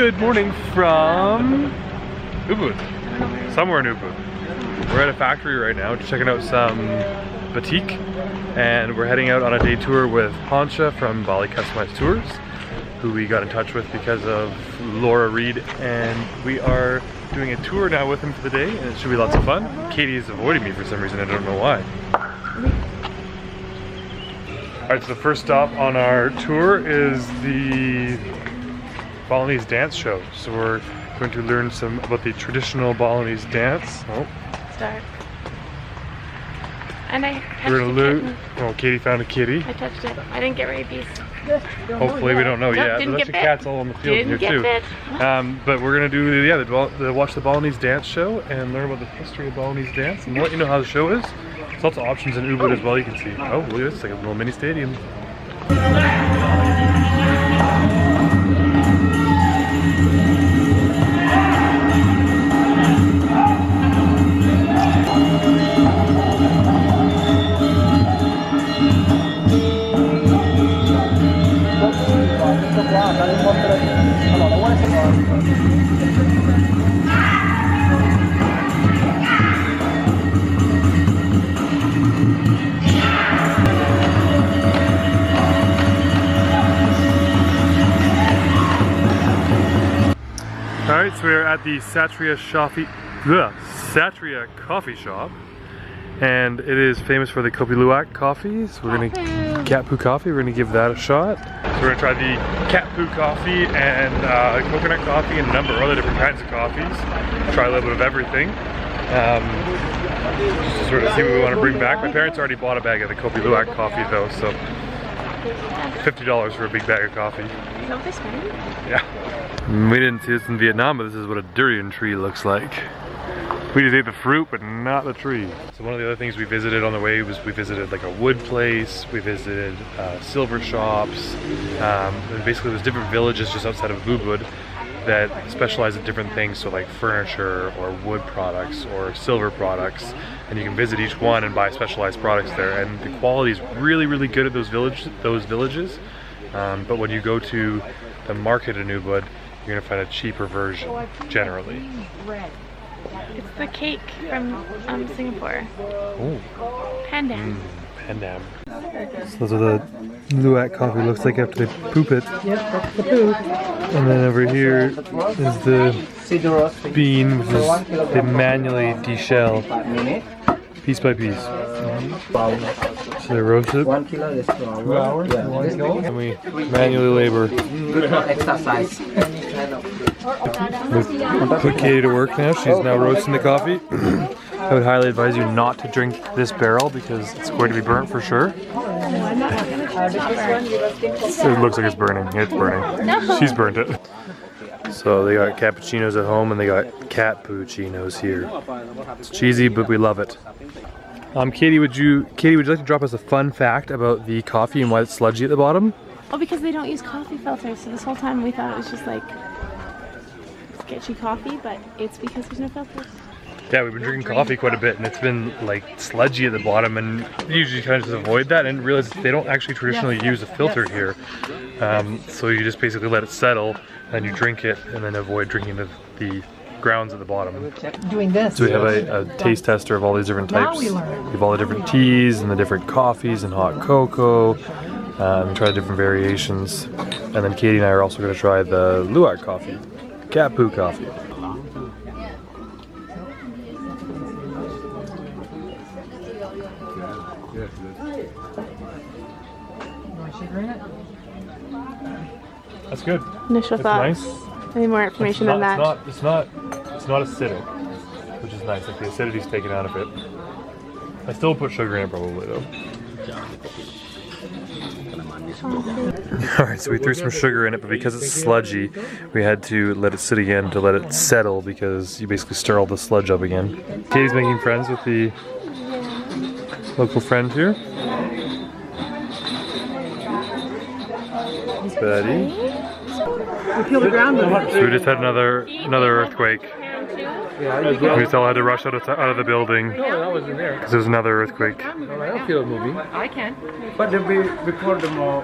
Good morning from Ubud, somewhere in Ubud. We're at a factory right now, just checking out some batik, and we're heading out on a day tour with Panca from Bali Customized Tours, who we got in touch with because of Laura Reed, and we are doing a tour now with him for the day, and it should be lots of fun. Katie is avoiding me for some reason, I don't know why. Alright, so the first stop on our tour is the Balinese Dance show. So we're going to learn some about the traditional Balinese dance. Oh. It's dark. And I touched We're gonna loot. Oh, Katie found a kitty. I touched it. I didn't get rabies. Hopefully we don't know yet. Didn't There's get actually cats all on the field Didn't here get too. bit. But we're gonna do watch the Balinese dance show and learn about the history of Balinese dance, and we'll let you know how the show is. There's lots of options in Ubud as well. You can see. Oh, look at this! It's like a little mini stadium. Alright, so we're at the Satria coffee shop, and it is famous for the Kopi Luwak coffee, so we're gonna cat poo coffee, we're gonna give that a shot. So we're gonna try the cat poo coffee and coconut coffee and a number of other different kinds of coffees. Try a little bit of everything. Just to sort of see what we want to bring back. My parents already bought a bag of the Kopi Luwak coffee though, so $50 for a big bag of coffee. Is that what they spend? Yeah. We didn't see this in Vietnam, but this is what a durian tree looks like. We just ate the fruit, but not the tree. So one of the other things we visited on the way was we visited like a wood place, we visited silver shops, and basically there's different villages just outside of Ubud that specialize in different things, so like furniture or wood products or silver products, and you can visit each one and buy specialized products there, and the quality is really, really good at those villages. But when you go to the market in Ubud, you're gonna find a cheaper version, generally. It's the cake from Singapore. Oh. Pandan. Pandan. So those are the Luwak coffee looks like after they poop it. Yep, that's the poo. And then over here is the bean, which is they manually deshell piece by piece. So they roast it. 1 kilo is 2 hours. And we manually labor. Good for exercise. We've put Katie to work now. She's now roasting the coffee. I would highly advise you not to drink this barrel because it's going to be burnt for sure. It looks like it's burning. It's burning. She's burnt it. So they got cappuccinos at home and they got cat poochinos here. It's cheesy, but we love it. Katie, would you like to drop us a fun fact about the coffee and why it's sludgy at the bottom? Oh, because they don't use coffee filters, so this whole time we thought it was just like sketchy coffee, but it's because there's no filters. Yeah, we've been drinking coffee quite a bit and it's been like sludgy at the bottom, and usually kind of just avoid that and realize they don't actually traditionally use a filter here. So you just basically let it settle and you drink it and then avoid drinking the grounds at the bottom. Doing this. So we have a taste tester of all these different types. We have all the different teas and the different coffees and hot cocoa. And try different variations. And then Katie and I are also going to try the Luwak coffee, cat poo coffee. That's good. Initial thoughts. Nice. Any more information than that? It's not acidic, which is nice. Like the acidity's taken out of it. I still put sugar in it probably though. Alright, so we threw some sugar in it, but because it's sludgy, we had to let it sit again to let it settle, because you basically stir all the sludge up again. Katie's making friends with the local friend here. Betty. We feel the ground moving. So we just had another earthquake. We just all had to rush out of the building because there's another earthquake. I don't feel it moving. I can. But before the mall.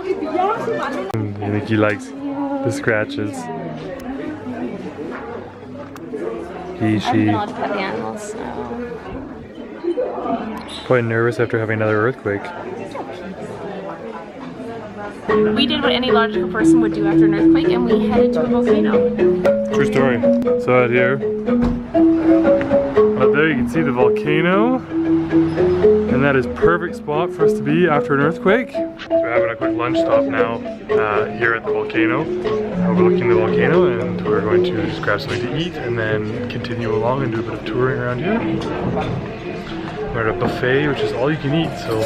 I think he likes the scratches. I haven't been allowed to pet the animals, so... Quite nervous after having another earthquake. We did what any logical person would do after an earthquake, and we headed to a volcano. True story. So out here, out there you can see the volcano, and that is perfect spot for us to be after an earthquake. So we're having a quick lunch stop now here at the volcano, overlooking the volcano, and we're going to just grab something to eat and then continue along and do a bit of touring around here. We're at a buffet, which is all you can eat, so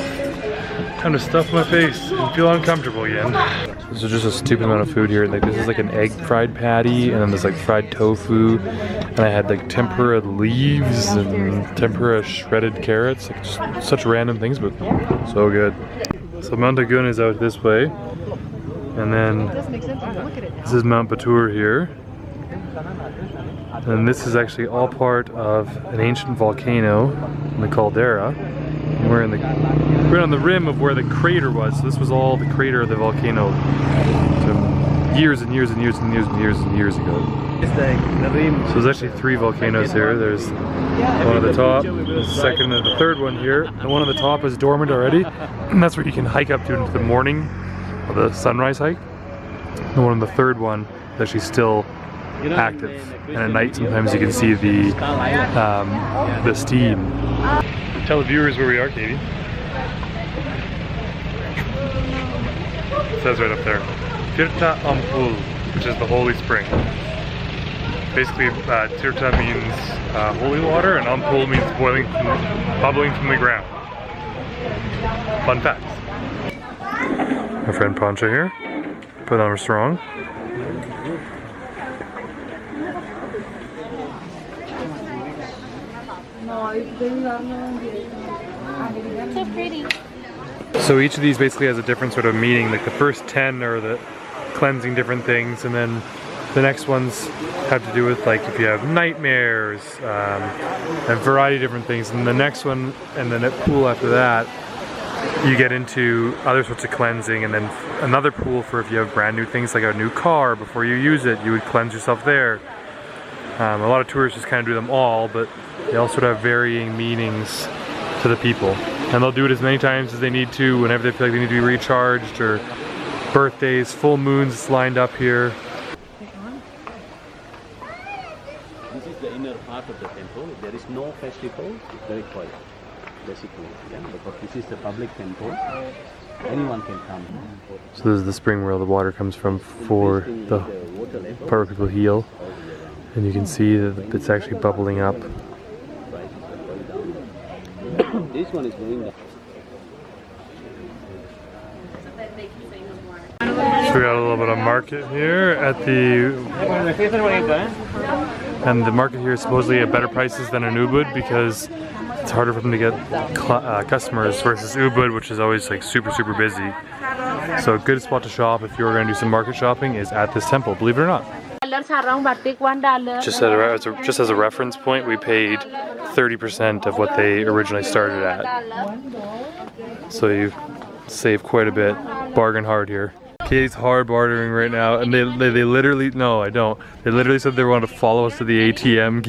time to stuff my face and feel uncomfortable again. This is just a stupid amount of food here. Like this is like an egg fried patty, and then there's like fried tofu, and I had like tempura leaves and tempura shredded carrots. Like just such random things, but so good. So Mount Batur is out this way, and then this is Mount Batur here. And this is actually all part of an ancient volcano in the caldera. And we're on the rim of where the crater was. So this was all the crater of the volcano. So years and years and years and years and years and years ago. So there's actually 3 volcanoes here. There's one at the top, the second and the third one here. The one at the top is dormant already. And that's where you can hike up to into the morning, or the sunrise hike. The one on the third one is actually still active, and at night sometimes you can see the steam. Tell the viewers where we are, Katie. It says right up there, Tirta Ampul, which is the holy spring. Basically, Tirta means holy water, and Ampul means bubbling from the ground. Fun fact. My friend Panca here, put on strong. So pretty. So each of these basically has a different sort of meaning. Like the first 10 are the cleansing different things, and then the next ones have to do with like if you have nightmares, a variety of different things. And the next one, and then at pool after that, you get into other sorts of cleansing, and then another pool for if you have brand new things like a new car. Before you use it, you would cleanse yourself there. A lot of tourists just kind of do them all, but they all sort of have varying meanings to the people. And they'll do it as many times as they need to, whenever they feel like they need to be recharged, or birthdays, full moons lined up here. This is the inner part of the temple. There is no festival. It's very quiet, basically. Yeah, because this is the public temple. Anyone can come. So this is the spring where all the water comes from for the part where people heal. And you can see that it's actually bubbling up. This one is going down. So we got a little bit of market here at the... And the market here is supposedly at better prices than in Ubud because it's harder for them to get customers versus Ubud, which is always like super busy. So a good spot to shop if you're going to do some market shopping is at this temple, believe it or not. Just as a reference point, we paid 30% of what they originally started at. So you save quite a bit. Bargain hard here. Katie's hard bartering right now, and they literally, no I don't, they literally said they wanted to follow us to the ATM.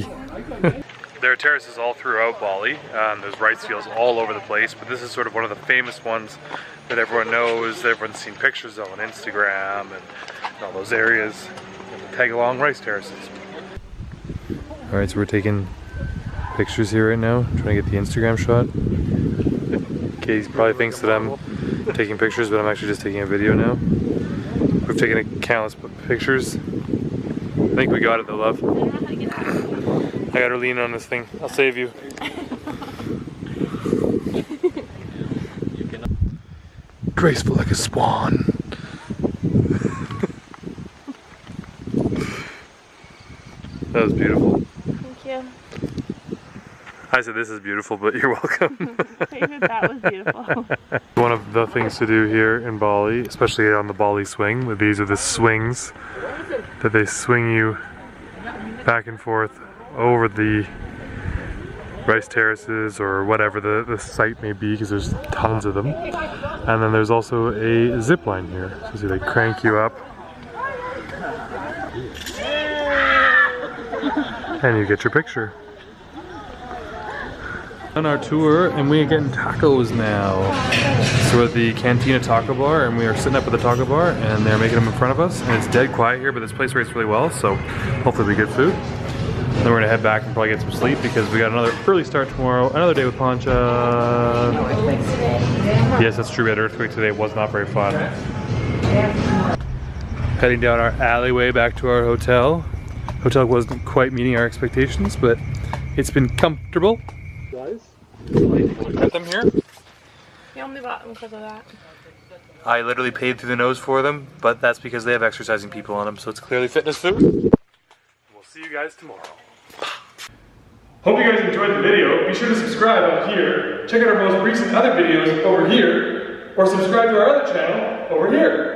There are terraces all throughout Bali. There's rice fields all over the place, but this is sort of one of the famous ones that everyone knows, everyone's seen pictures of on Instagram and all those areas. The Tegalalang rice terraces. Alright, so we're taking pictures here right now, trying to get the Instagram shot. Katie probably thinks that I'm taking pictures, but I'm actually just taking a video now. We've taken countless pictures. I think we got it though, love. I got her lean on this thing. I'll save you. Graceful like a swan. That was beautiful. Thank you. I said this is beautiful, but you're welcome. That was beautiful. One of the things to do here in Bali, especially on the Bali swing, these are the swings that they swing you back and forth over the rice terraces or whatever the site may be, because there's tons of them. And then there's also a zip line here. So see, they crank you up. And you get your picture. On our tour, and we are getting tacos now. So we're at the Cantina Taco Bar, and we are sitting up at the taco bar, and they're making them in front of us. And it's dead quiet here, but this place rates really well, so hopefully we get food. Then we're gonna head back and probably get some sleep because we got another early start tomorrow, another day with Panca. Yes, that's true. We had an earthquake today. It was not very fun. Heading down our alleyway back to our hotel. Hotel wasn't quite meeting our expectations, but it's been comfortable. Guys, got them here. We only bought them because of that. I literally paid through the nose for them, but that's because they have exercising people on them, so it's clearly fitness food. We'll see you guys tomorrow. Hope you guys enjoyed the video. Be sure to subscribe up here. Check out our most recent other videos over here, or subscribe to our other channel over here.